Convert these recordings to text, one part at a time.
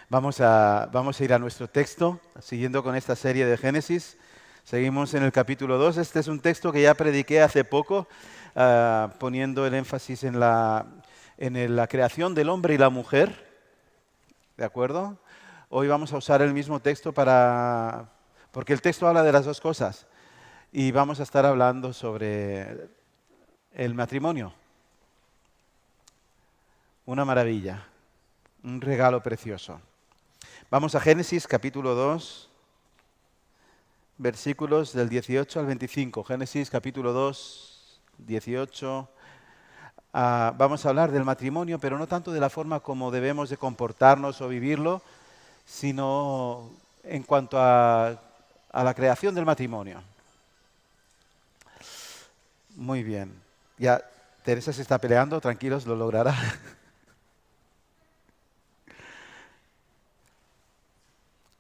Vamos a ir a nuestro texto, siguiendo con esta serie de Génesis. Seguimos en el capítulo 2. Este es un texto que ya prediqué hace poco, poniendo el énfasis en la creación del hombre y la mujer. ¿De acuerdo? Hoy vamos a usar el mismo texto porque el texto habla de las dos cosas. Y vamos a estar hablando sobre el matrimonio. Una maravilla, un regalo precioso. Vamos a Génesis capítulo 2, versículos del 18 al 25. Génesis capítulo 2, 18. Vamos a hablar del matrimonio, pero no tanto de la forma como debemos de comportarnos o vivirlo, sino en cuanto a la creación del matrimonio. Muy bien. Ya Teresa se está peleando, tranquilos, lo logrará.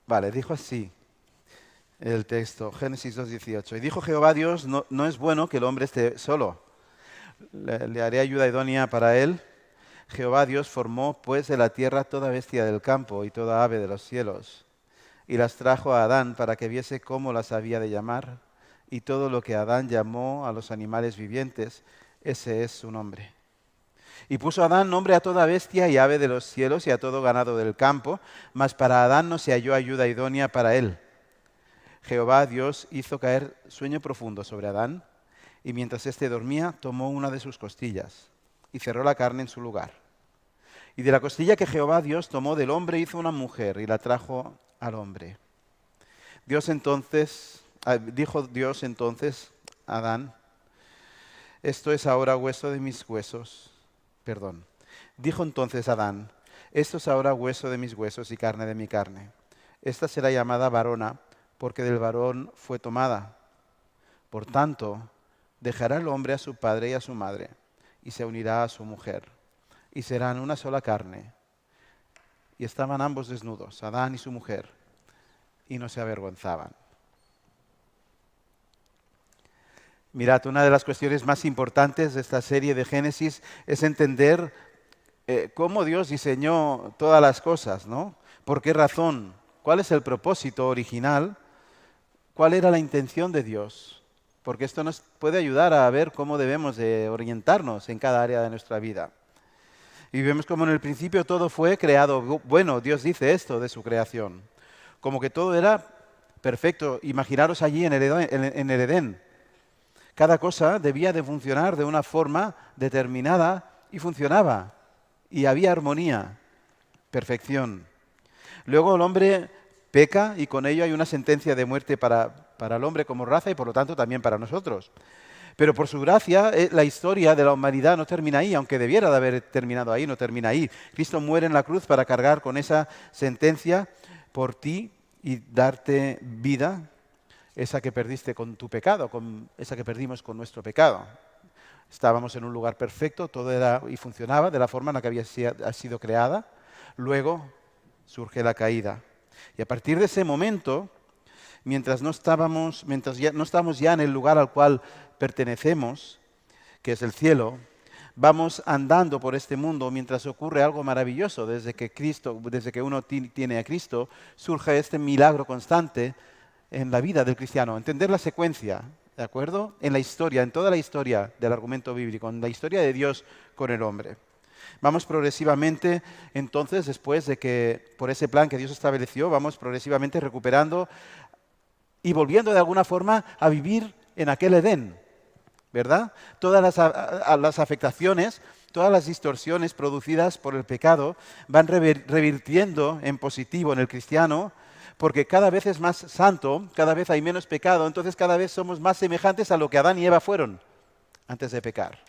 Vale, dijo así el texto, Génesis 2:18. Y dijo Jehová Dios, no es bueno que el hombre esté solo. Le haré ayuda idónea para él. Jehová Dios formó pues de la tierra toda bestia del campo y toda ave de los cielos. Y las trajo a Adán para que viese cómo las había de llamar. Y todo lo que Adán llamó a los animales vivientes, ese es su nombre. Y puso Adán nombre a toda bestia y ave de los cielos y a todo ganado del campo, mas para Adán no se halló ayuda idónea para él. Jehová Dios hizo caer sueño profundo sobre Adán, y mientras éste dormía, tomó una de sus costillas y cerró la carne en su lugar. Y de la costilla que Jehová Dios tomó del hombre hizo una mujer y la trajo al hombre. Dijo Dios entonces a Adán, esto es ahora hueso de mis huesos. Dijo entonces Adán, esto es ahora hueso de mis huesos y carne de mi carne. Esta será llamada varona, porque del varón fue tomada. Por tanto, dejará el hombre a su padre y a su madre, y se unirá a su mujer, y serán una sola carne. Y estaban ambos desnudos, Adán y su mujer, y no se avergonzaban. Mirad, una de las cuestiones más importantes de esta serie de Génesis es entender cómo Dios diseñó todas las cosas, ¿no? ¿Por qué razón? ¿Cuál es el propósito original? ¿Cuál era la intención de Dios? Porque esto nos puede ayudar a ver cómo debemos de orientarnos en cada área de nuestra vida. Y vemos como en el principio todo fue creado. Bueno, Dios dice esto de su creación. Como que todo era perfecto. Imaginaros allí en el Edén. Cada cosa debía de funcionar de una forma determinada y funcionaba. Y había armonía, perfección. Luego el hombre peca y con ello hay una sentencia de muerte para el hombre como raza y por lo tanto también para nosotros. Pero por su gracia, la historia de la humanidad no termina ahí, aunque debiera de haber terminado ahí, no termina ahí. Cristo muere en la cruz para cargar con esa sentencia por ti y darte vida, esa que perdiste con tu pecado, esa que perdimos con nuestro pecado. Estábamos en un lugar perfecto, todo era y funcionaba de la forma en la que había sido creada. Luego surge la caída. Y a partir de ese momento, mientras no estamos ya en el lugar al cual pertenecemos, que es el cielo, vamos andando por este mundo mientras ocurre algo maravilloso. Desde que uno tiene a Cristo, surge este milagro constante en la vida del cristiano. Entender la secuencia, ¿de acuerdo? En la historia, en toda la historia del argumento bíblico, en la historia de Dios con el hombre. Vamos progresivamente, entonces, después de que por ese plan que Dios estableció, vamos progresivamente recuperando y volviendo de alguna forma a vivir en aquel Edén, ¿verdad? Todas las afectaciones, todas las distorsiones producidas por el pecado van revirtiendo en positivo en el cristiano, porque cada vez es más santo, cada vez hay menos pecado, entonces cada vez somos más semejantes a lo que Adán y Eva fueron antes de pecar.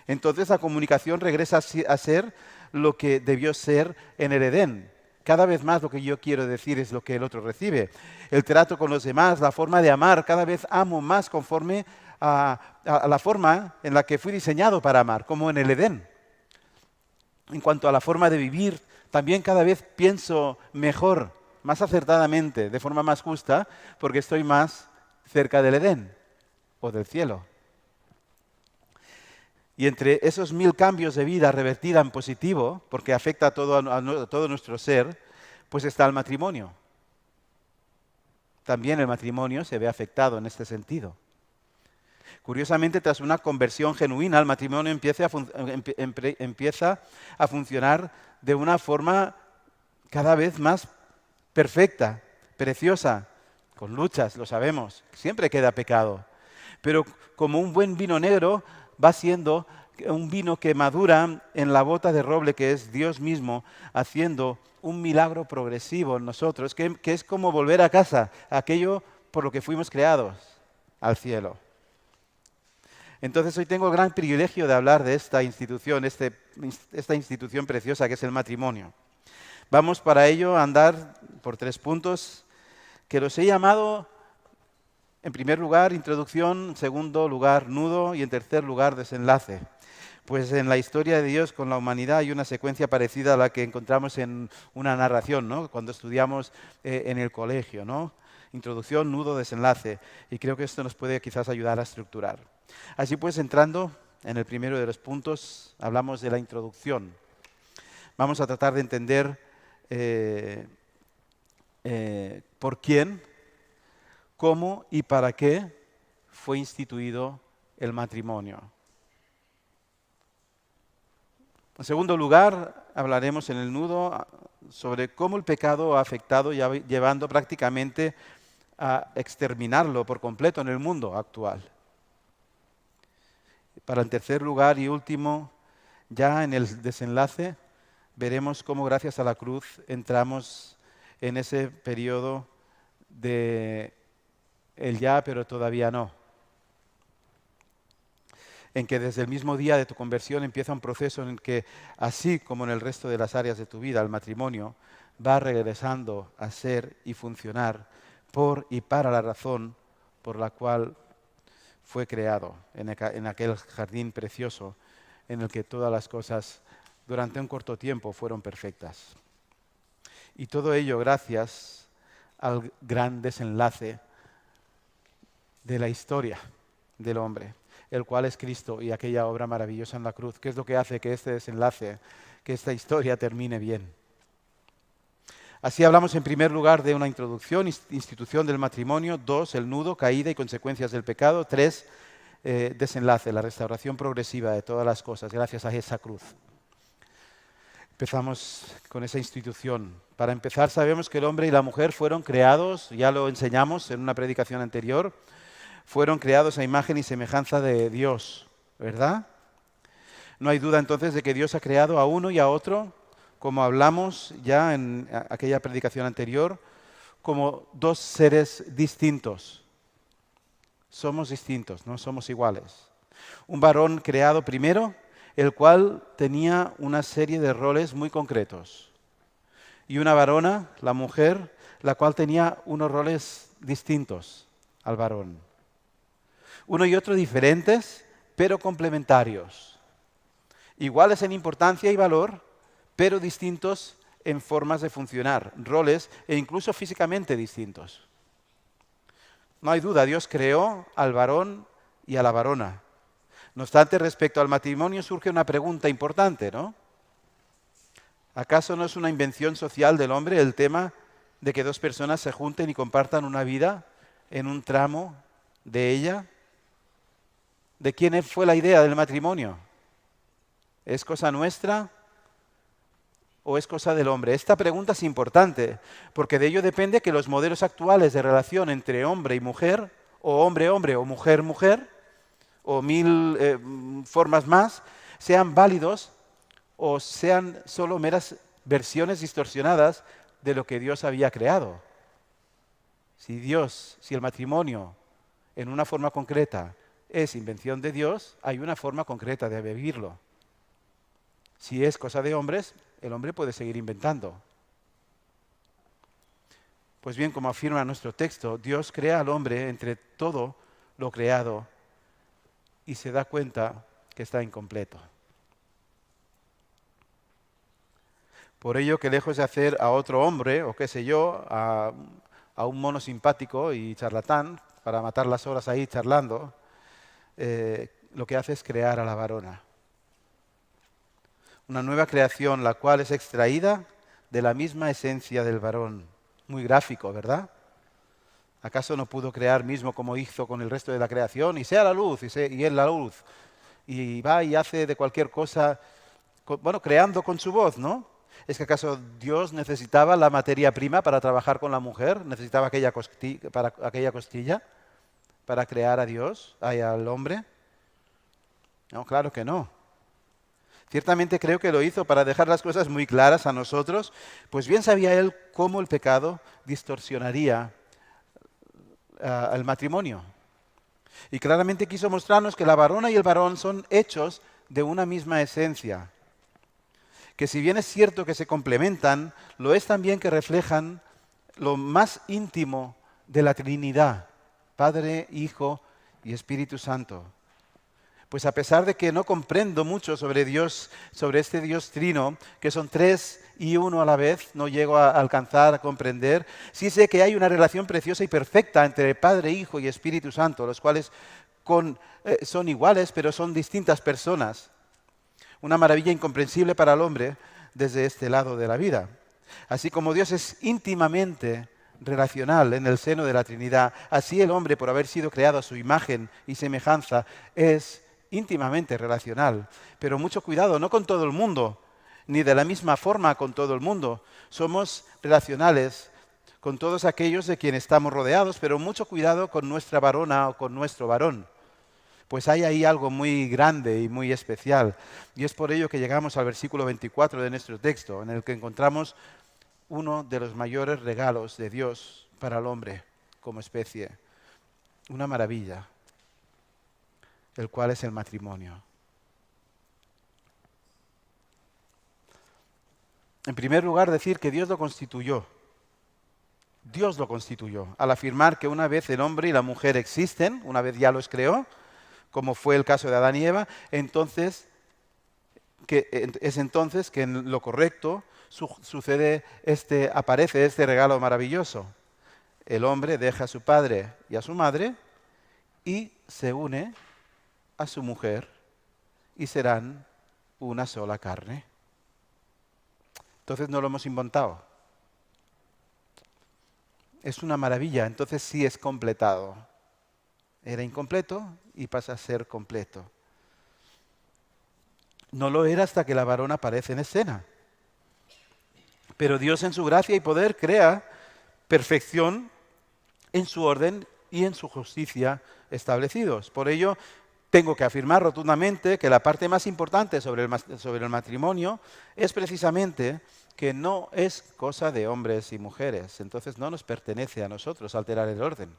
Entonces la comunicación regresa a ser lo que debió ser en el Edén. Cada vez más lo que yo quiero decir es lo que el otro recibe. El trato con los demás, la forma de amar, cada vez amo más conforme a la forma en la que fui diseñado para amar, como en el Edén. En cuanto a la forma de vivir, también cada vez pienso mejor, más acertadamente, de forma más justa, porque estoy más cerca del Edén o del cielo. Y entre esos 1000 cambios de vida revertida en positivo, porque afecta a todo nuestro ser, pues está el matrimonio. También el matrimonio se ve afectado en este sentido. Curiosamente, tras una conversión genuina, el matrimonio empieza a funcionar de una forma cada vez más perfecta, preciosa, con luchas, lo sabemos, siempre queda pecado. Pero como un buen vino negro va siendo un vino que madura en la bota de roble que es Dios mismo, haciendo un milagro progresivo en nosotros, que es como volver a casa, aquello por lo que fuimos creados, al cielo. Entonces hoy tengo el gran privilegio de hablar de esta institución, esta institución preciosa que es el matrimonio. Vamos para ello a andar por 3 puntos que los he llamado, en primer lugar, introducción, en segundo lugar, nudo y en tercer lugar, desenlace. Pues en la historia de Dios con la humanidad hay una secuencia parecida a la que encontramos en una narración, ¿no? Cuando estudiamos en el colegio, ¿no? Introducción, nudo, desenlace. Y creo que esto nos puede quizás ayudar a estructurar. Así pues, entrando en el primero de los puntos, hablamos de la introducción. Vamos a tratar de entender por quién, cómo y para qué fue instituido el matrimonio. En segundo lugar, hablaremos en el nudo sobre cómo el pecado ha afectado, llevando prácticamente a exterminarlo por completo en el mundo actual. Para el tercer lugar y último, ya en el desenlace, veremos cómo gracias a la cruz entramos en ese periodo de el ya, pero todavía no. En que desde el mismo día de tu conversión empieza un proceso en el que, así como en el resto de las áreas de tu vida, el matrimonio va regresando a ser y funcionar por y para la razón por la cual fue creado en aquel jardín precioso en el que todas las cosas durante un corto tiempo fueron perfectas. Y todo ello gracias al gran desenlace de la historia del hombre, el cual es Cristo y aquella obra maravillosa en la cruz, que es lo que hace que este desenlace, que esta historia termine bien. Así hablamos en primer lugar de una introducción, institución del matrimonio. 2, el nudo, caída y consecuencias del pecado. 3, desenlace, la restauración progresiva de todas las cosas gracias a esa cruz. Empezamos con esa institución. Para empezar, sabemos que el hombre y la mujer fueron creados, ya lo enseñamos en una predicación anterior, fueron creados a imagen y semejanza de Dios, ¿verdad? No hay duda entonces de que Dios ha creado a uno y a otro, como hablamos ya en aquella predicación anterior, como 2 seres distintos. Somos distintos, no somos iguales. Un varón creado primero, el cual tenía una serie de roles muy concretos. Y una varona, la mujer, la cual tenía unos roles distintos al varón. Uno y otro diferentes, pero complementarios. Iguales en importancia y valor, pero distintos en formas de funcionar, roles e incluso físicamente distintos. No hay duda, Dios creó al varón y a la varona. No obstante, respecto al matrimonio surge una pregunta importante, ¿no? ¿Acaso no es una invención social del hombre el tema de que 2 personas se junten y compartan una vida en un tramo de ella? ¿De quién fue la idea del matrimonio? ¿Es cosa nuestra o es cosa del hombre? Esta pregunta es importante, porque de ello depende que los modelos actuales de relación entre hombre y mujer, o hombre-hombre o mujer-mujer, o 1000 formas más, sean válidos o sean solo meras versiones distorsionadas de lo que Dios había creado. Si el matrimonio en una forma concreta es invención de Dios, hay una forma concreta de vivirlo. Si es cosa de hombres, el hombre puede seguir inventando. Pues bien, como afirma nuestro texto, Dios crea al hombre entre todo lo creado y se da cuenta que está incompleto. Por ello que lejos de hacer a otro hombre, o qué sé yo, a un mono simpático y charlatán, para matar las horas ahí charlando, lo que hace es crear a la varona. una nueva creación, la cual es extraída de la misma esencia del varón. Muy gráfico, ¿verdad? ¿Acaso no pudo crear mismo como hizo con el resto de la creación? Y sea la luz, y él la luz. Y va y hace de cualquier cosa, bueno, creando con su voz, ¿no? ¿Es que acaso Dios necesitaba la materia prima para trabajar con la mujer? ¿Necesitaba aquella costilla para crear a Dios, al hombre? No, claro que no. Ciertamente creo que lo hizo para dejar las cosas muy claras a nosotros, pues bien sabía él cómo el pecado distorsionaría el matrimonio. Y claramente quiso mostrarnos que la varona y el varón son hechos de una misma esencia. Que si bien es cierto que se complementan, lo es también que reflejan lo más íntimo de la Trinidad, Padre, Hijo y Espíritu Santo. Pues a pesar de que no comprendo mucho sobre Dios, sobre este Dios trino, que son tres y uno a la vez, no llego a alcanzar a comprender, sí sé que hay una relación preciosa y perfecta entre Padre, Hijo y Espíritu Santo, los cuales son iguales, pero son distintas personas. Una maravilla incomprensible para el hombre desde este lado de la vida. Así como Dios es íntimamente relacional en el seno de la Trinidad, así el hombre, por haber sido creado a su imagen y semejanza, es íntimamente relacional. Pero mucho cuidado, no con todo el mundo, ni de la misma forma con todo el mundo. Somos relacionales con todos aquellos de quienes estamos rodeados, pero mucho cuidado con nuestra varona o con nuestro varón. Pues hay ahí algo muy grande y muy especial. Y es por ello que llegamos al versículo 24 de nuestro texto, en el que encontramos uno de los mayores regalos de Dios para el hombre como especie. Una maravilla, el cual es el matrimonio. En primer lugar, decir que Dios lo constituyó. Dios lo constituyó, al afirmar que una vez el hombre y la mujer existen, una vez ya los creó, como fue el caso de Adán y Eva, entonces es entonces que en lo correcto aparece este regalo maravilloso. El hombre deja a su padre y a su madre y se une a su mujer y serán una sola carne. Entonces no lo hemos inventado. Es una maravilla, entonces sí es completado. Era incompleto y pasa a ser completo. No lo era hasta que la varona aparece en escena. Pero Dios en su gracia y poder crea perfección en su orden y en su justicia establecidos. Por ello, tengo que afirmar rotundamente que la parte más importante sobre el matrimonio es precisamente que no es cosa de hombres y mujeres. Entonces no nos pertenece a nosotros alterar el orden.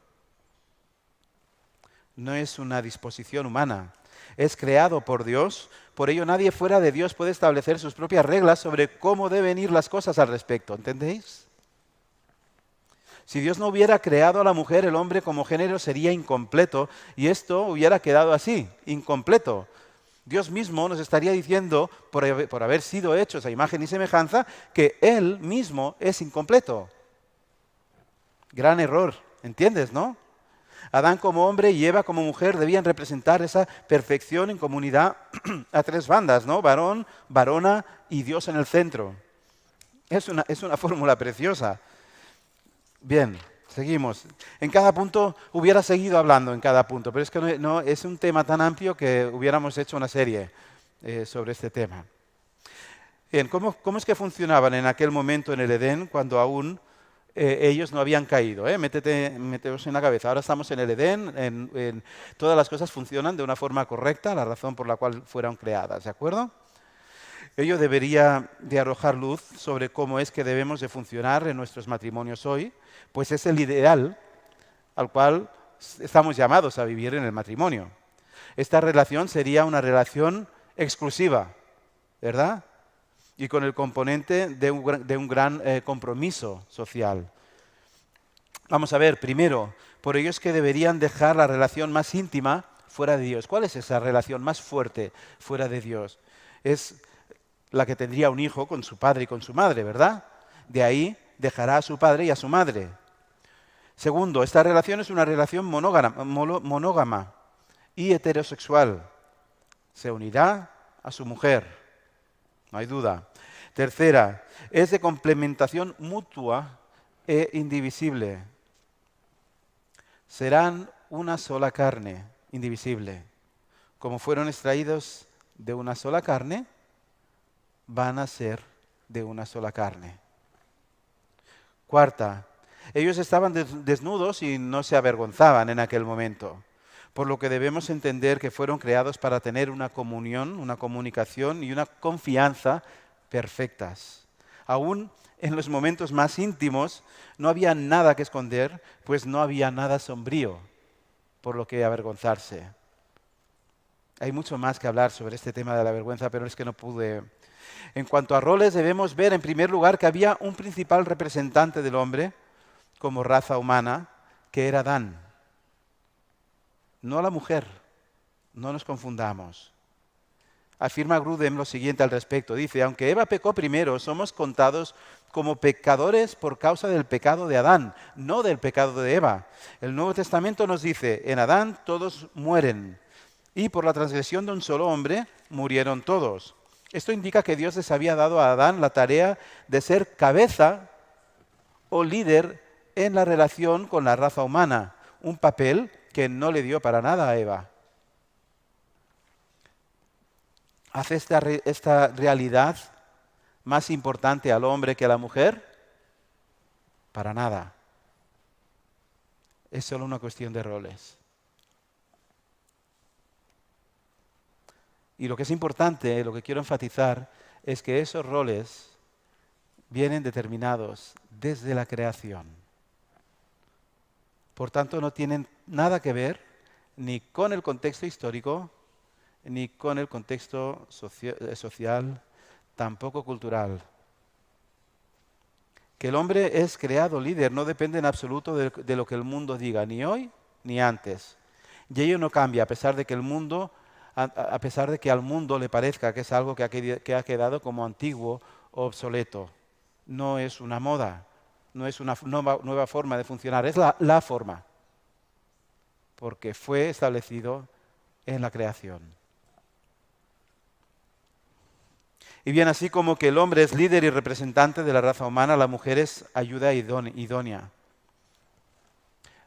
No es una disposición humana. Es creado por Dios, por ello nadie fuera de Dios puede establecer sus propias reglas sobre cómo deben ir las cosas al respecto. ¿Entendéis? Si Dios no hubiera creado a la mujer, el hombre como género sería incompleto y esto hubiera quedado así, incompleto. Dios mismo nos estaría diciendo, por haber sido hechos a imagen y semejanza, que Él mismo es incompleto. Gran error, ¿entiendes, no? Adán como hombre y Eva como mujer debían representar esa perfección en comunidad a tres bandas, ¿no? Varón, varona y Dios en el centro. Es una fórmula preciosa. Bien, seguimos. En cada punto hubiera seguido hablando en cada punto, pero es que no es un tema tan amplio que hubiéramos hecho una serie sobre este tema. Bien, ¿cómo es que funcionaban en aquel momento en el Edén cuando aún ellos no habían caído? Meteos en la cabeza. Ahora estamos en el Edén, todas las cosas funcionan de una forma correcta, la razón por la cual fueron creadas, ¿de acuerdo? Ello debería de arrojar luz sobre cómo es que debemos de funcionar en nuestros matrimonios hoy, pues es el ideal al cual estamos llamados a vivir en el matrimonio. Esta relación sería una relación exclusiva, ¿verdad? Y con el componente de un gran compromiso social. Vamos a ver, primero, por ello es que deberían dejar la relación más íntima fuera de Dios. ¿Cuál es esa relación más fuerte fuera de Dios? Es la que tendría un hijo con su padre y con su madre, ¿verdad? De ahí dejará a su padre y a su madre. Segundo, esta relación es una relación monógama y heterosexual. Se unirá a su mujer. no hay duda. Tercera, es de complementación mutua e indivisible. Serán una sola carne, indivisible. Como fueron extraídos de una sola carne, van a ser de una sola carne. Cuarta, ellos estaban desnudos y no se avergonzaban en aquel momento, por lo que debemos entender que fueron creados para tener una comunión, una comunicación y una confianza perfectas. Aún en los momentos más íntimos no había nada que esconder, pues no había nada sombrío por lo que avergonzarse. Hay mucho más que hablar sobre este tema de la vergüenza, pero es que no pude. En cuanto a roles, debemos ver en primer lugar que había un principal representante del hombre como raza humana, que era Adán. No la mujer, no nos confundamos. Afirma Grudem lo siguiente al respecto. Dice, aunque Eva pecó primero, somos contados como pecadores por causa del pecado de Adán, no del pecado de Eva. El Nuevo Testamento nos dice, en Adán todos mueren, y por la transgresión de un solo hombre murieron todos. Esto indica que Dios les había dado a Adán la tarea de ser cabeza o líder en la relación con la raza humana, un papel que no le dio para nada a Eva. ¿Hace esta realidad más importante al hombre que a la mujer? Para nada. Es solo una cuestión de roles. Y lo que es importante, lo que quiero enfatizar, es que esos roles vienen determinados desde la creación. Por tanto, no tienen nada que ver ni con el contexto histórico, ni con el contexto social, tampoco cultural. Que el hombre es creado líder no depende en absoluto de lo que el mundo diga, ni hoy ni antes. Y ello no cambia, a pesar de que el mundo, a pesar de que al mundo le parezca que es algo que ha quedado como antiguo o obsoleto. No es una moda, no es una nueva forma de funcionar, es la forma, porque fue establecido en la creación. Y bien, así como que el hombre es líder y representante de la raza humana, la mujer es ayuda idónea.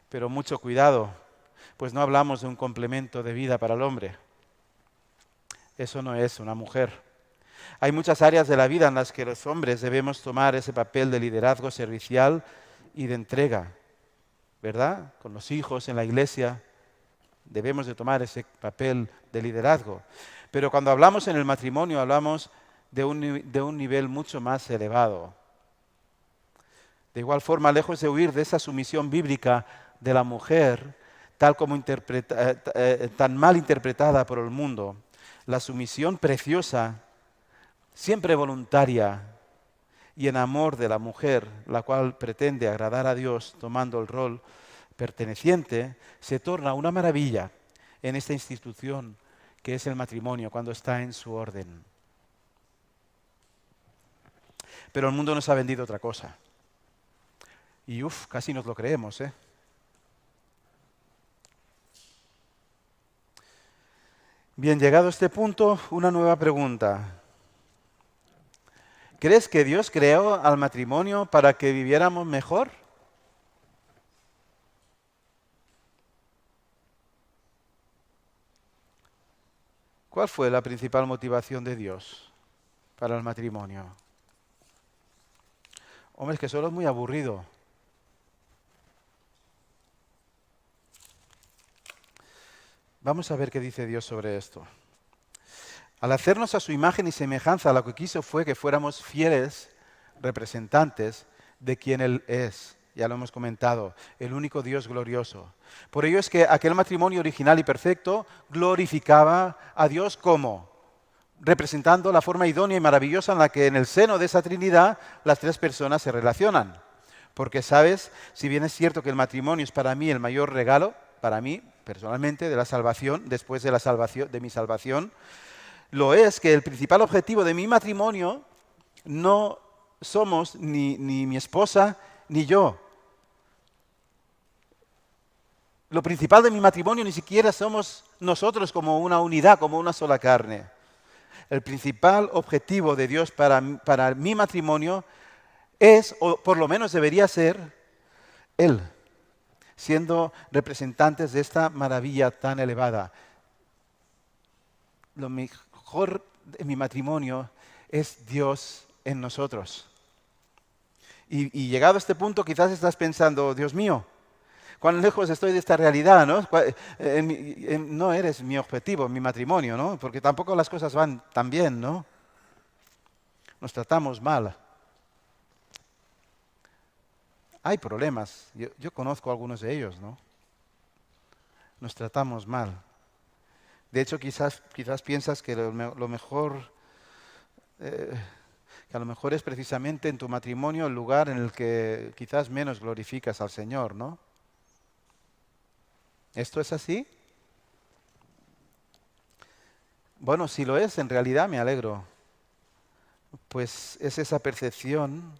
Pero mucho cuidado, pues no hablamos de un complemento de vida para el hombre. Eso no es una mujer. Hay muchas áreas de la vida en las que los hombres debemos tomar ese papel de liderazgo servicial y de entrega, ¿verdad? Con los hijos, en la iglesia, debemos de tomar ese papel de liderazgo. Pero cuando hablamos en el matrimonio, hablamos de un nivel mucho más elevado. De igual forma, lejos de huir de esa sumisión bíblica de la mujer, tal como tan mal interpretada por el mundo, la sumisión preciosa, siempre voluntaria y en amor de la mujer, la cual pretende agradar a Dios tomando el rol perteneciente, se torna una maravilla en esta institución que es el matrimonio cuando está en su orden. Pero el mundo nos ha vendido otra cosa. Y casi nos lo creemos, ¿eh? Bien, llegado a este punto, una nueva pregunta. ¿Crees que Dios creó al matrimonio para que viviéramos mejor? ¿Cuál fue la principal motivación de Dios para el matrimonio? Hombre, es que solo es muy aburrido. Vamos a ver qué dice Dios sobre esto. Al hacernos a su imagen y semejanza, lo que quiso fue que fuéramos fieles representantes de quien Él es. Ya lo hemos comentado, el único Dios glorioso. Por ello es que aquel matrimonio original y perfecto glorificaba a Dios como representando la forma idónea y maravillosa en la que en el seno de esa Trinidad las tres personas se relacionan. Porque, ¿sabes? Si bien es cierto que el matrimonio es para mí el mayor regalo, para mí, personalmente, de la salvación, después de mi salvación, lo es que el principal objetivo de mi matrimonio no somos ni mi esposa ni yo. Lo principal de mi matrimonio ni siquiera somos nosotros como una unidad, como una sola carne. el principal objetivo de Dios para mi matrimonio es, o por lo menos debería ser, Él, siendo representantes de esta maravilla tan elevada. Lo mejor de mi matrimonio es Dios en nosotros. Y llegado a este punto quizás estás pensando, Dios mío, cuán lejos estoy de esta realidad, ¿no? No eres mi objetivo, mi matrimonio, ¿no? Porque tampoco las cosas van tan bien, ¿no? Nos tratamos mal. Hay problemas, yo conozco algunos de ellos, ¿no? Nos tratamos mal. De hecho, quizás piensas que lo mejor, que a lo mejor es precisamente en tu matrimonio el lugar en el que quizás menos glorificas al Señor, ¿no? ¿Esto es así? Bueno, si lo es, en realidad me alegro, pues es esa percepción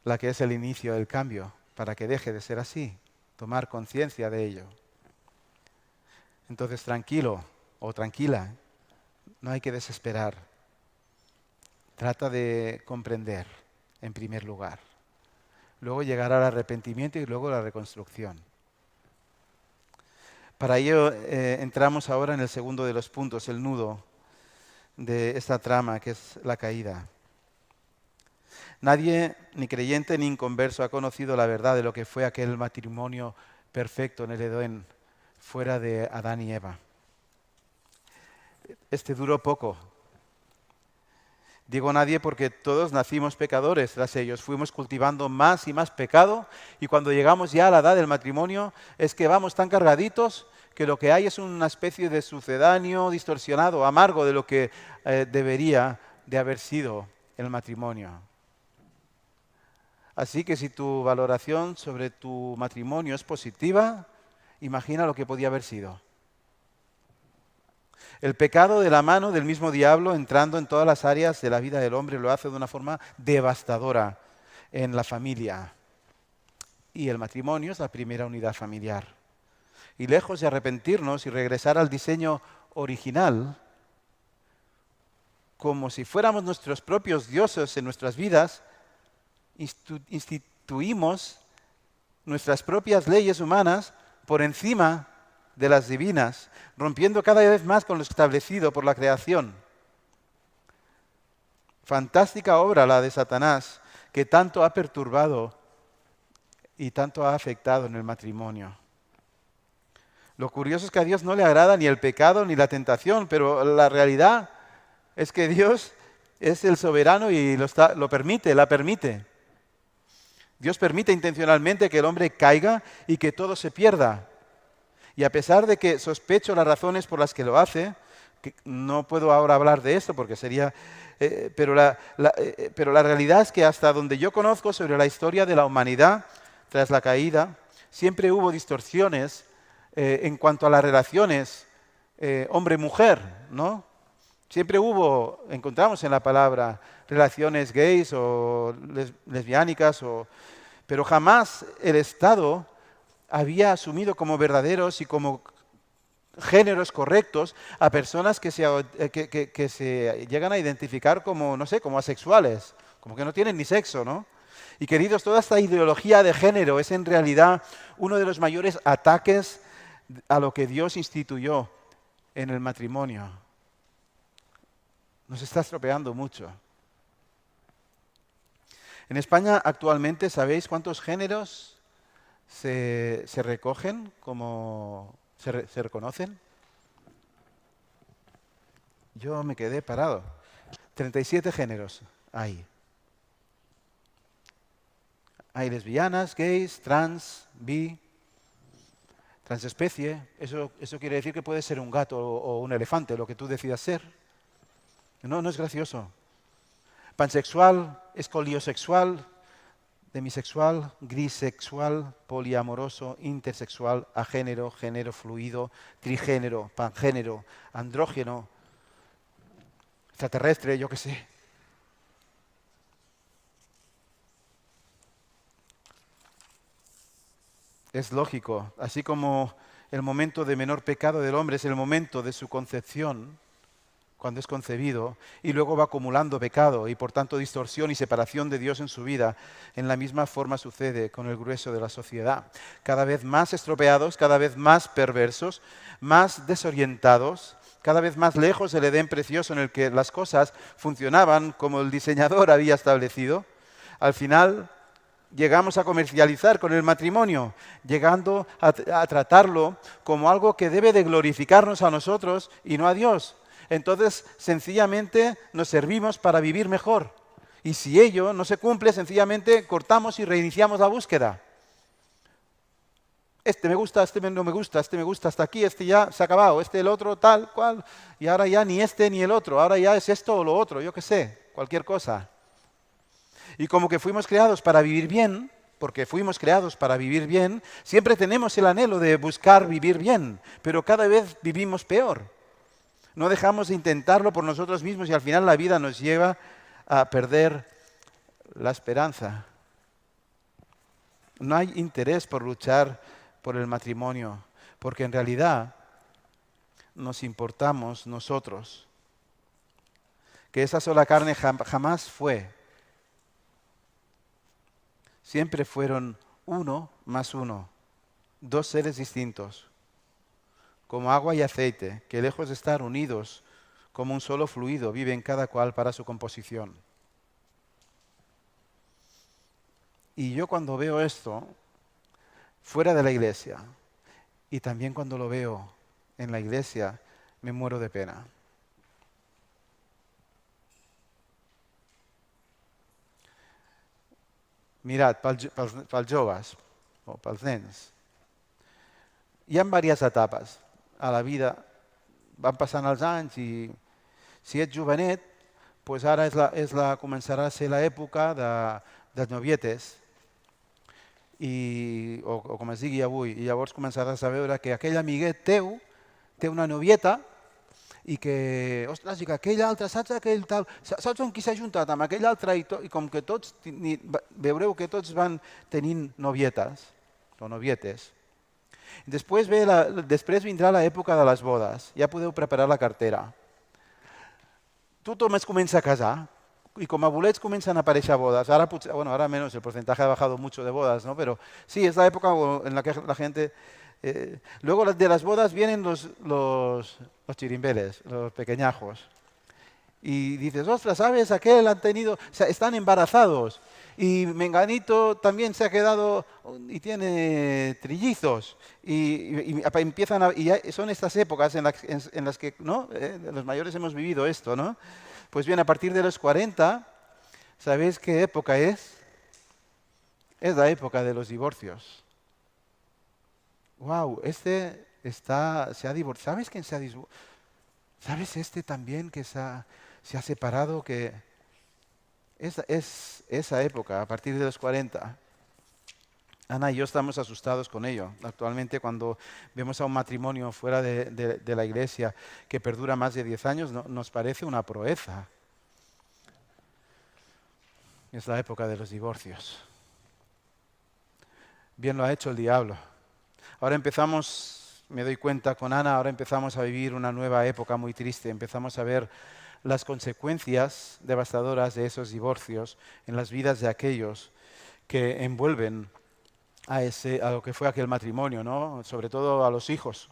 la que es el inicio del cambio, para que deje de ser así, tomar conciencia de ello. Entonces, tranquilo o tranquila, no hay que desesperar. Trata de comprender, en primer lugar. Luego llegará el arrepentimiento y luego la reconstrucción. Para ello entramos ahora en el segundo de los puntos, el nudo de esta trama, que es la caída. Nadie, ni creyente ni inconverso, ha conocido la verdad de lo que fue aquel matrimonio perfecto en el Edén, fuera de Adán y Eva. Este duró poco. Digo nadie porque todos nacimos pecadores tras ellos. Fuimos cultivando más y más pecado y cuando llegamos ya a la edad del matrimonio es que vamos tan cargaditos que lo que hay es una especie de sucedáneo distorsionado, amargo de lo que debería de haber sido el matrimonio. Así que si tu valoración sobre tu matrimonio es positiva, imagina lo que podía haber sido. El pecado de la mano del mismo diablo entrando en todas las áreas de la vida del hombre lo hace de una forma devastadora en la familia. Y el matrimonio es la primera unidad familiar. Y lejos de arrepentirnos y regresar al diseño original, como si fuéramos nuestros propios dioses en nuestras vidas, instituimos nuestras propias leyes humanas por encima de las divinas, rompiendo cada vez más con lo establecido por la creación. Fantástica obra la de Satanás, que tanto ha perturbado y tanto ha afectado en el matrimonio. Lo curioso es que a Dios no le agrada ni el pecado ni la tentación, pero la realidad es que Dios es el soberano y lo permite, la permite. Dios permite intencionalmente que el hombre caiga y que todo se pierda. Y a pesar de que sospecho las razones por las que lo hace, que no puedo ahora hablar de esto porque sería... pero la realidad es que hasta donde yo conozco sobre la historia de la humanidad tras la caída, siempre hubo distorsiones en cuanto a las relaciones hombre-mujer, ¿no? Siempre encontramos en la palabra relaciones gays o lesbiánicas, pero jamás el Estado había asumido como verdaderos y como géneros correctos a personas que se llegan a identificar como, no sé, como asexuales, como que no tienen ni sexo, ¿no? Y queridos, toda esta ideología de género es en realidad uno de los mayores ataques a lo que Dios instituyó en el matrimonio. Nos está estropeando mucho. En España actualmente, ¿sabéis cuántos géneros se recogen, se reconocen? Yo me quedé parado. 37 géneros hay. Hay lesbianas, gays, trans, bi, transespecie. Eso quiere decir que puede ser un gato o un elefante, lo que tú decidas ser. No es gracioso. Pansexual, escoliosexual, demisexual, grisexual, poliamoroso, intersexual, agénero, género fluido, trigénero, pangénero, andrógeno, extraterrestre, yo qué sé. Es lógico, así como el momento de menor pecado del hombre es el momento de su concepción, cuando es concebido, y luego va acumulando pecado y por tanto distorsión y separación de Dios en su vida. En la misma forma sucede con el grueso de la sociedad. Cada vez más estropeados, cada vez más perversos, más desorientados, cada vez más lejos del Edén precioso en el que las cosas funcionaban como el diseñador había establecido. Al final llegamos a comercializar con el matrimonio, llegando a tratarlo como algo que debe de glorificarnos a nosotros y no a Dios. Entonces, sencillamente nos servimos para vivir mejor. Y si ello no se cumple, sencillamente cortamos y reiniciamos la búsqueda. Este me gusta, este no me gusta, este me gusta hasta aquí, este ya se ha acabado, este el otro tal cual, y ahora ya ni este ni el otro, ahora ya es esto o lo otro, yo qué sé, cualquier cosa. Y como que fuimos creados para vivir bien, porque fuimos creados para vivir bien, siempre tenemos el anhelo de buscar vivir bien, pero cada vez vivimos peor. No dejamos de intentarlo por nosotros mismos y al final la vida nos lleva a perder la esperanza. No hay interés por luchar por el matrimonio, porque en realidad nos importamos nosotros. Que esa sola carne jamás fue. Siempre fueron uno más uno, dos seres distintos, como agua y aceite, que lejos de estar unidos como un solo fluido, viven cada cual para su composición. Y yo cuando veo esto fuera de la iglesia y también cuando lo veo en la iglesia, me muero de pena. Mirad, pels joves o pels nens, hi ha diverses etapes a la vida, van passant els anys i si ets jovenet, doncs ara començarà a ser l'època dels novietes, o com es digui avui, i llavors començaràs a veure que aquell amiguet teu té una novieta i que, ostres, i que aquell altre, saps aquell tal, saps amb qui s'ha juntat? Amb aquell altre, i com que tots, veureu que tots van tenint novietes o novietes. Després vindrà l'època de les bodes, ja podeu preparar la cartera. Tothom es comença a casar y como a bolets comienzan a aparèixer bodas. Ahora, bueno, ahora menos, el porcentaje ha bajado mucho de bodas, ¿no? Pero sí, es la época en la que la gente... luego de las bodas vienen los chirimbeles, los pequeñajos. Y dices, ostras, ¿sabes? Aquel han tenido... O sea, están embarazados. Y Menganito también se ha quedado y tiene trillizos. Y empiezan y son estas épocas en las que, ¿no? Los mayores hemos vivido esto, ¿no? Pues bien, a partir de los 40, ¿sabéis qué época es? Es la época de los divorcios. Wow, este se ha divorciado. ¿Sabes quién se ha divorciado? ¿Sabes este también que se ha separado? Que es esa época, a partir de los 40. Ana y yo estamos asustados con ello. Actualmente, cuando vemos a un matrimonio fuera de la iglesia que perdura más de 10 años, nos parece una proeza. Es la época de los divorcios. Bien lo ha hecho el diablo. Ahora empezamos, me doy cuenta con Ana, ahora empezamos a vivir una nueva época muy triste. Empezamos a ver las consecuencias devastadoras de esos divorcios en las vidas de aquellos que envuelven a lo que fue aquel matrimonio, ¿no? Sobre todo a los hijos.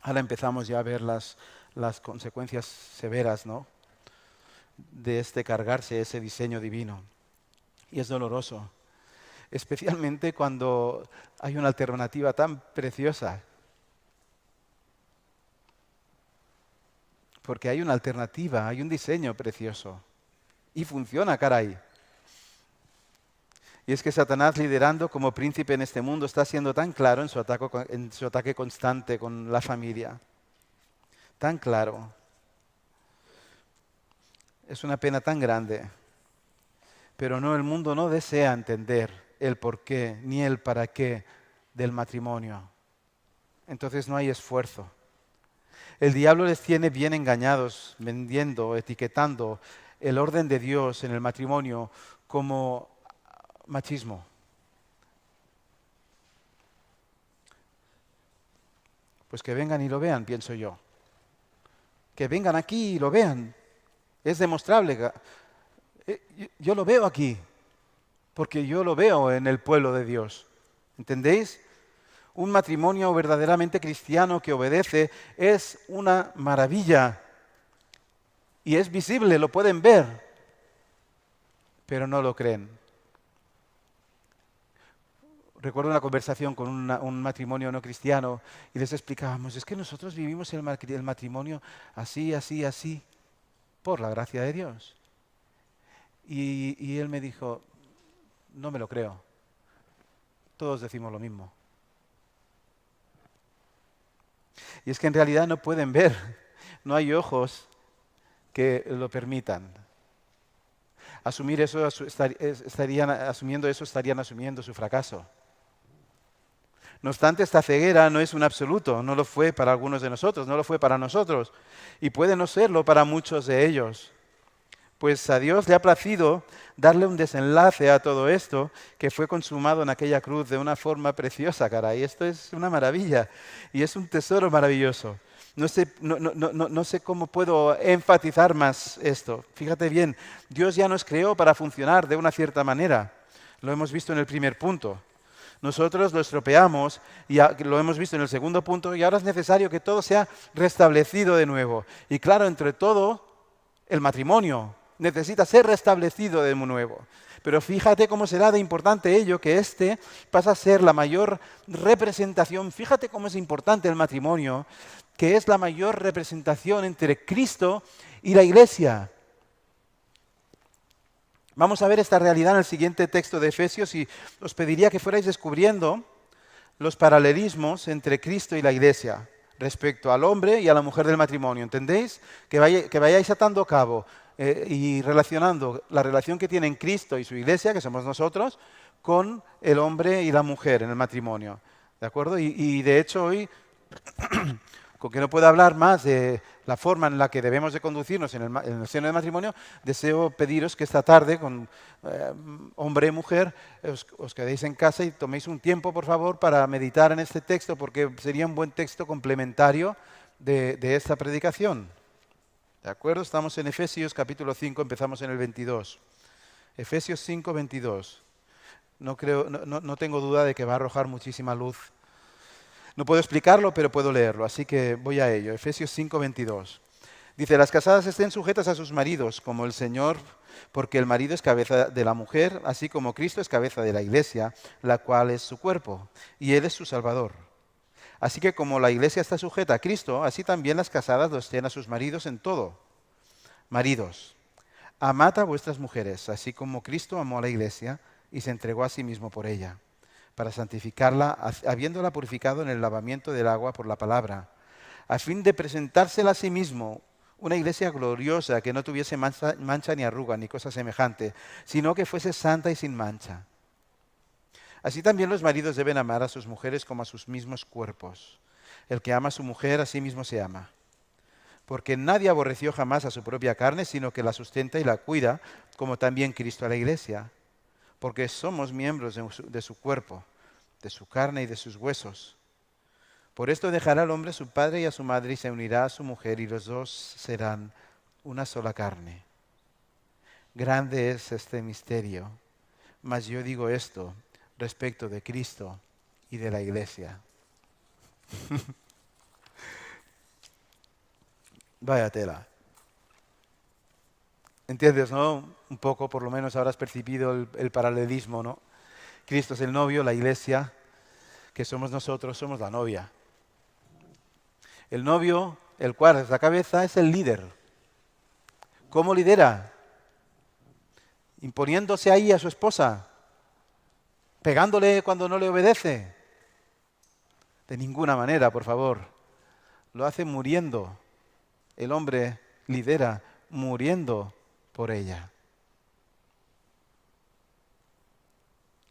Ahora empezamos ya a ver las consecuencias severas, ¿no? De cargarse ese diseño divino. Y es doloroso, especialmente cuando hay una alternativa tan preciosa. Porque hay una alternativa, hay un diseño precioso. Y funciona, caray. Y es que Satanás, liderando como príncipe en este mundo, está siendo tan claro en su ataque constante con la familia. Tan claro. Es una pena tan grande. Pero no, el mundo no desea entender el porqué ni el para qué del matrimonio. Entonces no hay esfuerzo. El diablo les tiene bien engañados, vendiendo, etiquetando el orden de Dios en el matrimonio como machismo. Pues que vengan y lo vean, pienso yo. Que vengan aquí y lo vean. Es demostrable. Yo lo veo aquí, porque yo lo veo en el pueblo de Dios. ¿Entendéis? Un matrimonio verdaderamente cristiano que obedece es una maravilla. Y es visible, lo pueden ver, pero no lo creen. Recuerdo una conversación con un matrimonio no cristiano y les explicábamos, es que nosotros vivimos el matrimonio así, así, así, por la gracia de Dios. Y él me dijo, no me lo creo, todos decimos lo mismo. Y es que en realidad no pueden ver, no hay ojos que lo permitan. Asumir eso, asumiendo eso, estarían asumiendo su fracaso. No obstante, esta ceguera no es un absoluto, no lo fue para algunos de nosotros, no lo fue para nosotros, y puede no serlo para muchos de ellos. Pues a Dios le ha placido darle un desenlace a todo esto que fue consumado en aquella cruz de una forma preciosa, caray. Esto es una maravilla y es un tesoro maravilloso. No sé cómo puedo enfatizar más esto. Fíjate bien, Dios ya nos creó para funcionar de una cierta manera. Lo hemos visto en el primer punto. Nosotros lo estropeamos y lo hemos visto en el segundo punto y ahora es necesario que todo sea restablecido de nuevo. Y claro, entre todo, el matrimonio necesita ser restablecido de nuevo. Pero fíjate cómo será de importante ello, que este pasa a ser la mayor representación. Fíjate cómo es importante el matrimonio, que es la mayor representación entre Cristo y la Iglesia. Vamos a ver esta realidad en el siguiente texto de Efesios y os pediría que fuerais descubriendo los paralelismos entre Cristo y la Iglesia respecto al hombre y a la mujer del matrimonio. ¿Entendéis? Que vayáis atando a cabo y relacionando la relación que tienen Cristo y su Iglesia, que somos nosotros, con el hombre y la mujer en el matrimonio. ¿De acuerdo? Y de hecho hoy, con que no pueda hablar más de la forma en la que debemos de conducirnos en el seno del matrimonio, deseo pediros que esta tarde, con hombre y mujer, os quedéis en casa y toméis un tiempo, por favor, para meditar en este texto, porque sería un buen texto complementario de esta predicación. ¿De acuerdo? Estamos en Efesios capítulo 5, empezamos en el 22. Efesios 5, 22. No tengo duda de que va a arrojar muchísima luz. No puedo explicarlo, pero puedo leerlo, así que voy a ello. Efesios 5, 22. Dice, las casadas estén sujetas a sus maridos, como el Señor, porque el marido es cabeza de la mujer, así como Cristo es cabeza de la Iglesia, la cual es su cuerpo, y Él es su Salvador. Así que como la Iglesia está sujeta a Cristo, así también las casadas lo estén a sus maridos en todo. Maridos, amad a vuestras mujeres, así como Cristo amó a la Iglesia y se entregó a sí mismo por ella, para santificarla, habiéndola purificado en el lavamiento del agua por la palabra, a fin de presentársela a sí mismo una iglesia gloriosa, que no tuviese mancha ni arruga ni cosa semejante, sino que fuese santa y sin mancha. Así también los maridos deben amar a sus mujeres como a sus mismos cuerpos. El que ama a su mujer, a sí mismo se ama. Porque nadie aborreció jamás a su propia carne, sino que la sustenta y la cuida, como también Cristo a la iglesia. Porque somos miembros de su cuerpo, de su carne y de sus huesos. Por esto dejará el hombre a su padre y a su madre y se unirá a su mujer y los dos serán una sola carne. Grande es este misterio, mas yo digo esto respecto de Cristo y de la iglesia. Vaya tela. ¿Entiendes, no? Un poco, por lo menos, habrás percibido el paralelismo, ¿no? Cristo es el novio, la iglesia, que somos nosotros, somos la novia. El novio, el cual es la cabeza, es el líder. ¿Cómo lidera? Imponiéndose ahí a su esposa, pegándole cuando no le obedece. De ninguna manera, por favor. Lo hace muriendo. El hombre lidera muriendo por ella.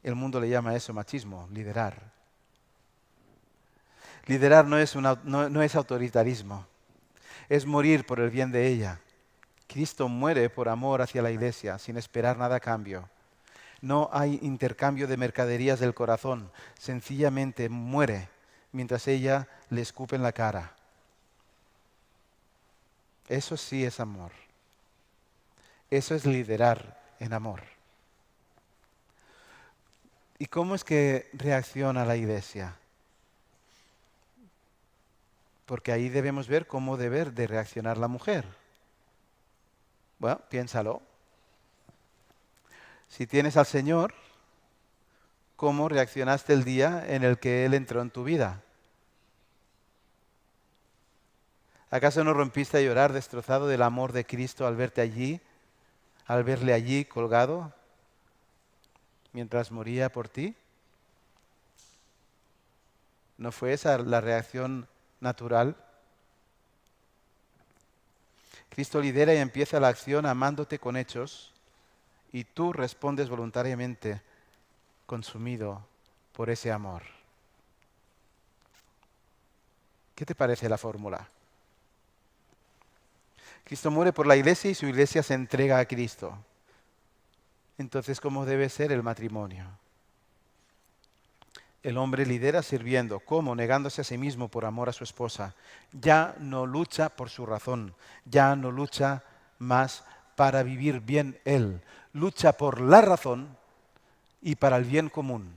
El mundo le llama a eso machismo, liderar. Liderar no es autoritarismo, es morir por el bien de ella. Cristo muere por amor hacia la iglesia, sin esperar nada a cambio. No hay intercambio de mercaderías del corazón, sencillamente muere mientras ella le escupe en la cara. Eso sí es amor. Eso es liderar en amor. ¿Y cómo es que reacciona la iglesia? Porque ahí debemos ver cómo debe de reaccionar la mujer. Bueno, piénsalo. Si tienes al Señor, ¿cómo reaccionaste el día en el que Él entró en tu vida? ¿Acaso no rompiste a llorar destrozado del amor de Cristo al verte allí, al verle allí colgado mientras moría por ti? ¿No fue esa la reacción natural? Cristo lidera y empieza la acción amándote con hechos y tú respondes voluntariamente, consumido por ese amor. ¿Qué te parece la fórmula? Cristo muere por la iglesia y su iglesia se entrega a Cristo. Entonces, ¿cómo debe ser el matrimonio? El hombre lidera sirviendo. ¿Cómo? Negándose a sí mismo por amor a su esposa. Ya no lucha por su razón. Ya no lucha más para vivir bien él. Lucha por la razón y para el bien común.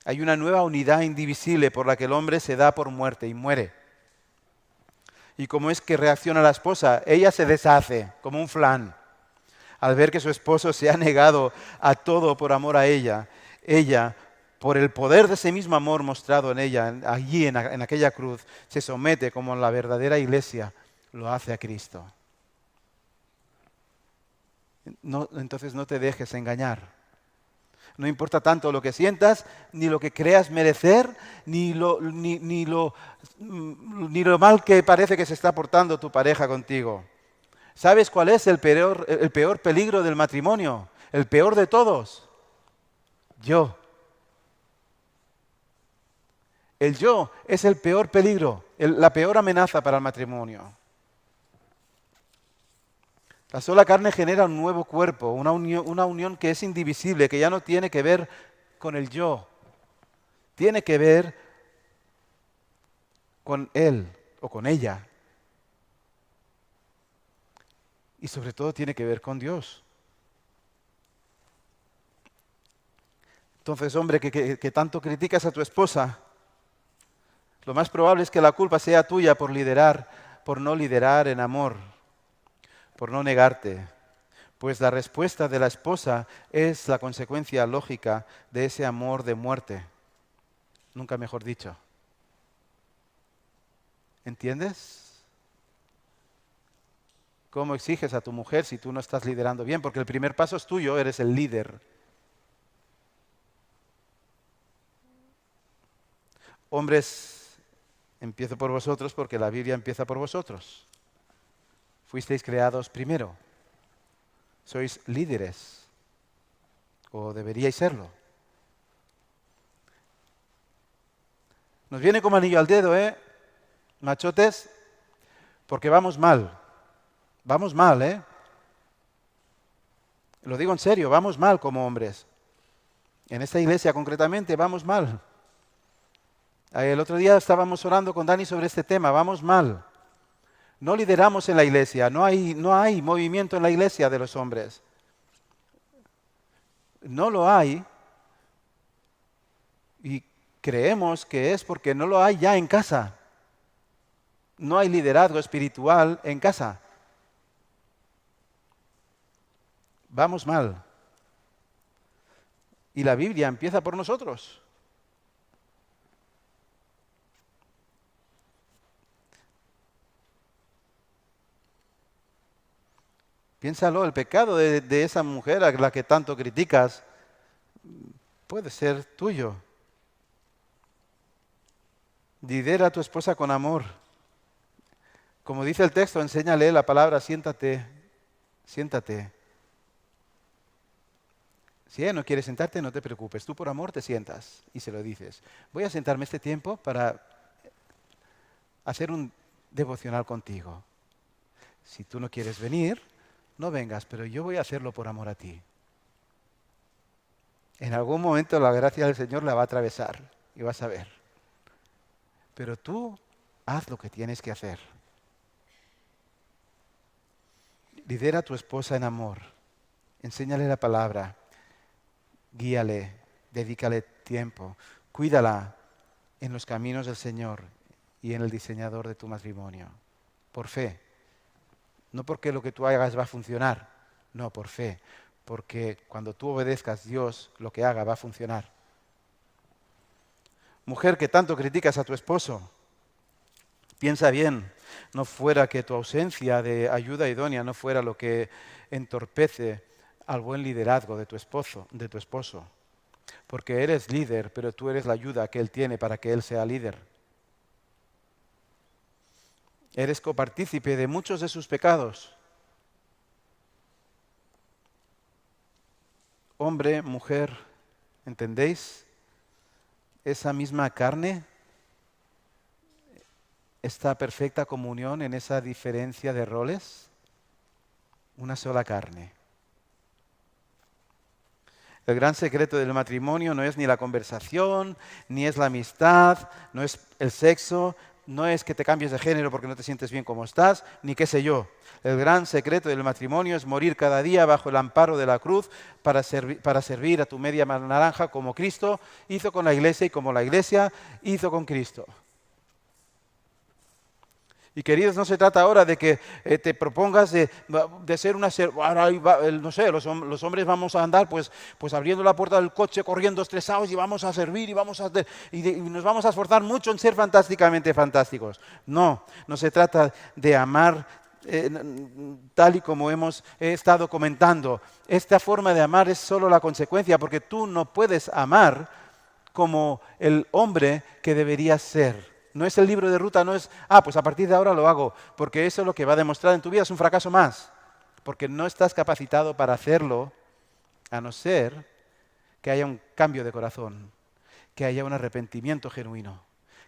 Hay una nueva unidad indivisible por la que el hombre se da por muerte y muere. ¿Y cómo es que reacciona la esposa? Ella se deshace como un flan al ver que su esposo se ha negado a todo por amor a ella. Ella, por el poder de ese mismo amor mostrado en ella, allí en aquella cruz, se somete como la verdadera iglesia lo hace a Cristo. No, entonces no te dejes engañar. No importa tanto lo que sientas, ni lo que creas merecer, ni lo mal que parece que se está portando tu pareja contigo. ¿Sabes cuál es el peor peligro del matrimonio? El peor de todos. Yo. El yo es el peor peligro, la peor amenaza para el matrimonio. La sola carne genera un nuevo cuerpo, una unión que es indivisible, que ya no tiene que ver con el yo. Tiene que ver con él o con ella. Y sobre todo tiene que ver con Dios. Entonces, hombre, que tanto criticas a tu esposa, lo más probable es que la culpa sea tuya por no liderar en amor, por no negarte. Pues la respuesta de la esposa es la consecuencia lógica de ese amor de muerte. Nunca mejor dicho. ¿Entiendes? ¿Cómo exiges a tu mujer si tú no estás liderando bien? Porque el primer paso es tuyo, eres el líder. Hombres, empiezo por vosotros porque la Biblia empieza por vosotros. Fuisteis creados primero. Sois líderes. O deberíais serlo. Nos viene como anillo al dedo, machotes, porque vamos mal. Vamos mal, Lo digo en serio, vamos mal como hombres. En esta iglesia concretamente vamos mal. El otro día estábamos orando con Dani sobre este tema, vamos mal. No lideramos en la iglesia, no hay movimiento en la iglesia de los hombres. No lo hay y creemos que es porque no lo hay ya en casa. No hay liderazgo espiritual en casa. Vamos mal. Y la Biblia empieza por nosotros. Piénsalo, el pecado de esa mujer a la que tanto criticas puede ser tuyo. Lidera a tu esposa con amor. Como dice el texto, enséñale la palabra, siéntate, siéntate. Si ella no quiere sentarte, no te preocupes. Tú por amor te sientas y se lo dices. Voy a sentarme este tiempo para hacer un devocional contigo. Si tú no quieres venir, no vengas, pero yo voy a hacerlo por amor a ti. En algún momento la gracia del Señor la va a atravesar y vas a ver. Pero tú haz lo que tienes que hacer. lidera a tu esposa en amor. Enséñale la palabra. Guíale, dedícale tiempo. Cuídala en los caminos del Señor y en el diseñador de tu matrimonio. Por fe. No porque lo que tú hagas va a funcionar. No, por fe. Porque cuando tú obedezcas, Dios lo que haga va a funcionar. Mujer que tanto criticas a tu esposo, piensa bien, no fuera que tu ausencia de ayuda idónea no fuera lo que entorpece al buen liderazgo de tu esposo. Porque eres líder, pero tú eres la ayuda que él tiene para que él sea líder. Eres copartícipe de muchos de sus pecados. Hombre, mujer, ¿entendéis? Esa misma carne, esta perfecta comunión en esa diferencia de roles, una sola carne. El gran secreto del matrimonio no es ni la conversación, ni es la amistad, no es el sexo, no es que te cambies de género porque no te sientes bien como estás, ni qué sé yo. El gran secreto del matrimonio es morir cada día bajo el amparo de la cruz para servir a tu media naranja como Cristo hizo con la iglesia y como la iglesia hizo con Cristo. Y queridos, no se trata ahora de que te propongas de ser una... no sé, los hombres vamos a andar pues abriendo la puerta del coche, corriendo estresados y vamos a servir y nos vamos a esforzar mucho en ser fantásticamente fantásticos. No se trata de amar tal y como hemos estado comentando. Esta forma de amar es solo la consecuencia, porque tú no puedes amar como el hombre que deberías ser. No es el libro de ruta, no es, pues a partir de ahora lo hago, porque eso es lo que va a demostrar en tu vida, es un fracaso más, porque no estás capacitado para hacerlo, a no ser que haya un cambio de corazón, que haya un arrepentimiento genuino,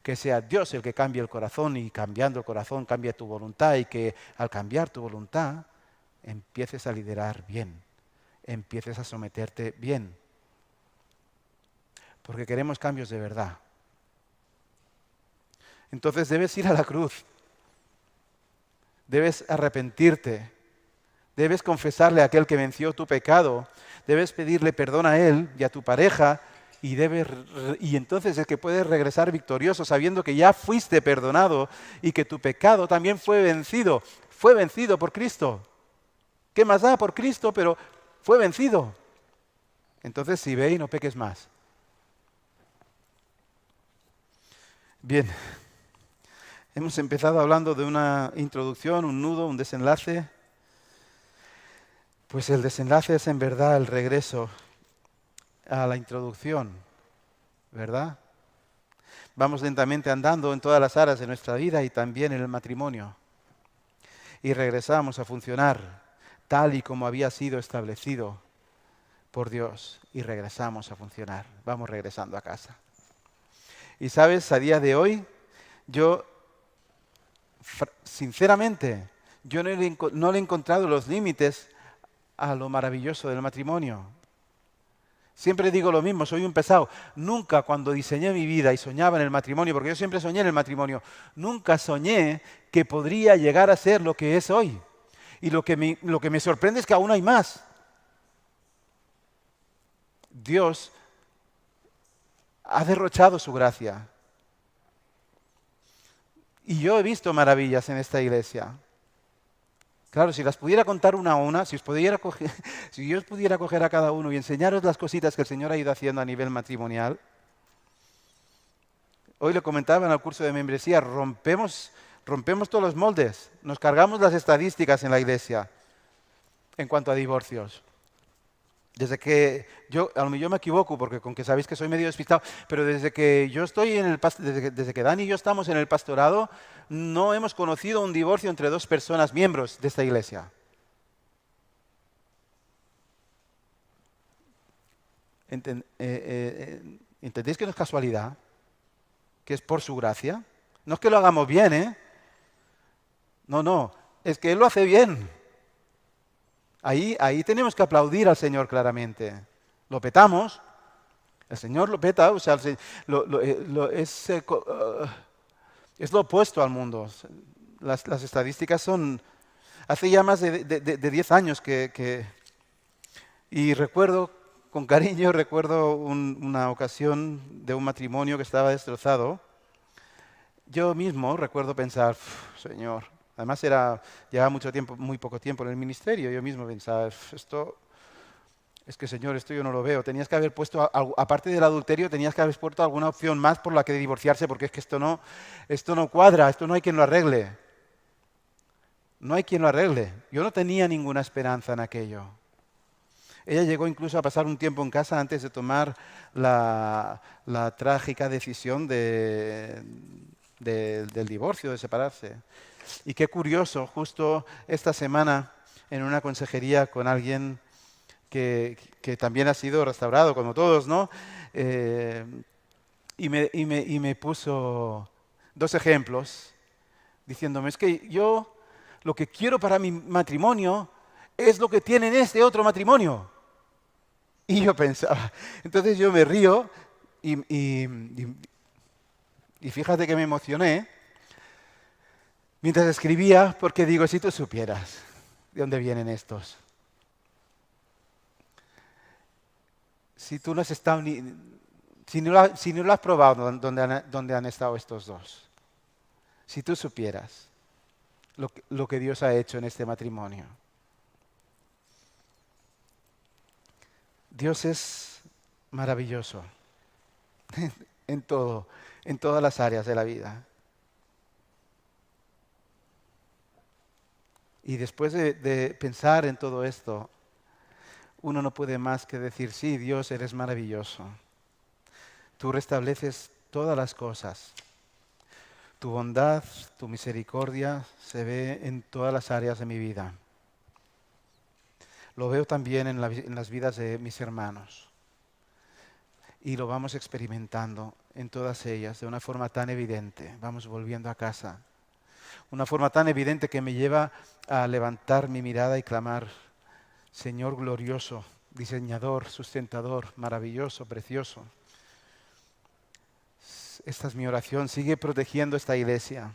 que sea Dios el que cambie el corazón y cambiando el corazón cambie tu voluntad y que al cambiar tu voluntad empieces a liderar bien, empieces a someterte bien, porque queremos cambios de verdad. Entonces debes ir a la cruz, debes arrepentirte, debes confesarle a aquel que venció tu pecado, debes pedirle perdón a él y a tu pareja y entonces es que puedes regresar victorioso sabiendo que ya fuiste perdonado y que tu pecado también fue vencido por Cristo. ¿Qué más da por Cristo? Pero fue vencido. Entonces si ve y no peques más. Bien. Hemos empezado hablando de una introducción, un nudo, un desenlace. Pues el desenlace es en verdad el regreso a la introducción, ¿verdad? Vamos lentamente andando en todas las áreas de nuestra vida y también en el matrimonio. Y regresamos a funcionar tal y como había sido establecido por Dios. Y regresamos a funcionar. Vamos regresando a casa. Y sabes, a día de hoy, sinceramente, yo no le he encontrado los límites a lo maravilloso del matrimonio. Siempre digo lo mismo, soy un pesado. Nunca cuando diseñé mi vida y soñaba en el matrimonio, porque yo siempre soñé en el matrimonio, nunca soñé que podría llegar a ser lo que es hoy. Y lo que me sorprende es que aún hay más. Dios ha derrochado su gracia. Y yo he visto maravillas en esta iglesia. Claro, si las pudiera contar una a una, si yo os pudiera coger a cada uno y enseñaros las cositas que el Señor ha ido haciendo a nivel matrimonial. Hoy lo comentaba en el curso de membresía, rompemos todos los moldes, nos cargamos las estadísticas en la iglesia en cuanto a divorcios. Desde que a lo mejor yo me equivoco, porque con que sabéis que soy medio despistado, pero desde que yo estoy desde que Dani y yo estamos en el pastorado, no hemos conocido un divorcio entre dos personas miembros de esta iglesia. ¿Entendéis que no es casualidad? Que es por su gracia. No es que lo hagamos bien, ¿eh? No, es que Él lo hace bien. Ahí tenemos que aplaudir al Señor claramente. Lo petamos, el Señor lo peta, o sea, es lo opuesto al mundo. Las estadísticas son... Hace ya más de 10 años y recuerdo, con cariño, recuerdo una ocasión de un matrimonio que estaba destrozado. Yo mismo recuerdo pensar, Señor, además llevaba mucho tiempo, muy poco tiempo en el ministerio, yo mismo pensaba, esto, es que Señor, esto yo no lo veo. Tenías que haber puesto, aparte del adulterio, tenías que haber puesto alguna opción más por la que divorciarse, porque es que esto no cuadra, esto no hay quien lo arregle. No hay quien lo arregle. Yo no tenía ninguna esperanza en aquello. Ella llegó incluso a pasar un tiempo en casa antes de tomar la trágica decisión del divorcio, de separarse. Y qué curioso, justo esta semana en una consejería con alguien que también ha sido restaurado, como todos, ¿no? Eh, y me puso dos ejemplos, diciéndome, es que yo lo que quiero para mi matrimonio es lo que tiene en este otro matrimonio. Y yo pensaba, entonces yo me río y fíjate que me emocioné mientras escribía, porque digo, si tú supieras de dónde vienen estos, si tú no has estado si no lo has probado donde han estado estos dos, si tú supieras lo que Dios ha hecho en este matrimonio. Dios es maravilloso en todo, en todas las áreas de la vida. Y después de pensar en todo esto, uno no puede más que decir, sí, Dios, eres maravilloso. Tú restableces todas las cosas. Tu bondad, tu misericordia se ve en todas las áreas de mi vida. Lo veo también en las vidas de mis hermanos. Y lo vamos experimentando en todas ellas de una forma tan evidente. Vamos volviendo a casa. Una forma tan evidente que me lleva a levantar mi mirada y clamar, Señor glorioso, diseñador, sustentador, maravilloso, precioso. Esta es mi oración. Sigue protegiendo esta iglesia.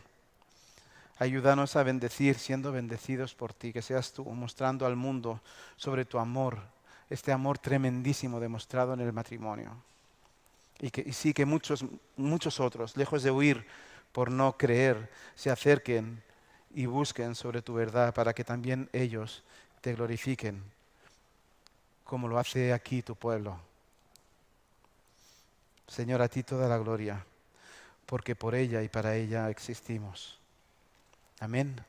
Ayúdanos a bendecir, siendo bendecidos por ti, que seas tú mostrando al mundo sobre tu amor, este amor tremendísimo demostrado en el matrimonio. Y sí que muchos otros, lejos de huir por no creer, se acerquen y busquen sobre tu verdad para que también ellos te glorifiquen, como lo hace aquí tu pueblo. Señor, a ti toda la gloria, porque por ella y para ella existimos. Amén.